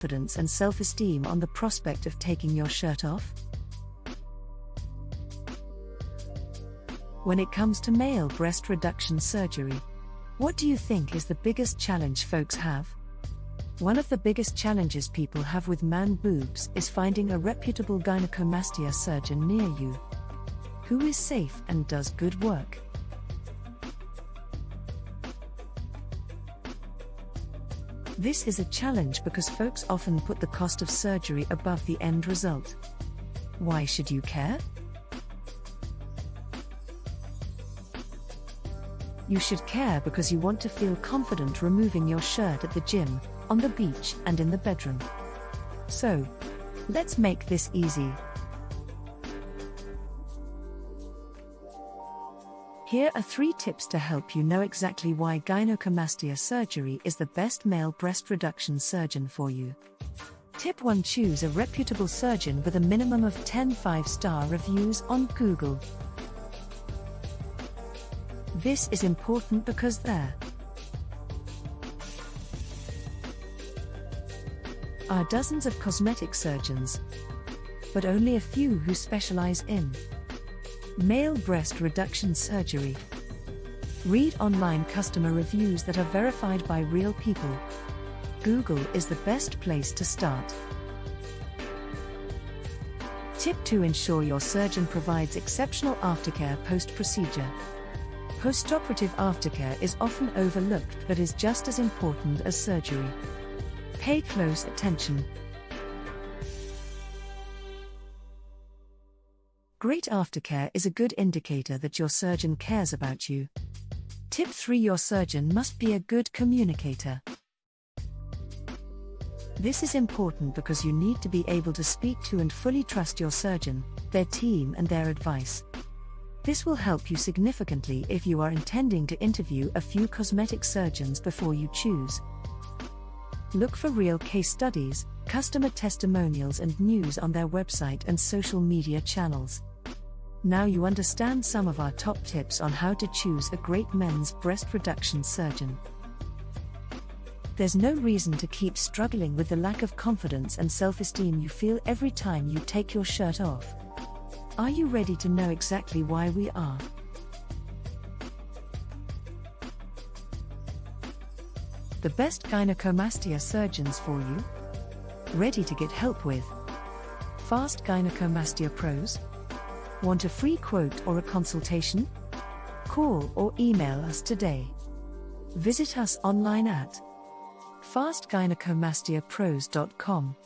confidence and self-esteem on the prospect of taking your shirt off? When it comes to male breast reduction surgery, what do you think is the biggest challenge folks have? One of the biggest challenges people have with man boobs is finding a reputable gynecomastia surgeon near you, who is safe and does good work. This is a challenge because folks often put the cost of surgery above the end result. Why should you care? You should care because you want to feel confident removing your shirt at the gym, on the beach, and in the bedroom. So, let's make this easy. Here are 3 tips to help you know exactly why gynecomastia surgery is the best male breast reduction surgeon for you. Tip 1: choose a reputable surgeon with a minimum of 10 5-star reviews on Google. This is important because there are dozens of cosmetic surgeons, but only a few who specialize in male breast reduction surgery. Read online customer reviews that are verified by real people. Google is the best place to start. Tip 2: ensure your surgeon provides exceptional aftercare post-procedure. Postoperative aftercare is often overlooked but is just as important as surgery. Pay close attention. Great aftercare is a good indicator that your surgeon cares about you. Tip 3: your surgeon must be a good communicator. This is important because you need to be able to speak to and fully trust your surgeon, their team, and their advice. This will help you significantly if you are intending to interview a few cosmetic surgeons before you choose. Look for real case studies, customer testimonials, and news on their website and social media channels. Now you understand some of our top tips on how to choose a great men's breast reduction surgeon. There's no reason to keep struggling with the lack of confidence and self-esteem you feel every time you take your shirt off. Are you ready to know exactly why we are? The best gynecomastia surgeons for you? Ready to get help with fast gynecomastia pros? Want a free quote or a consultation? Call or email us today. Visit us online at fastgynecomastiapros.com.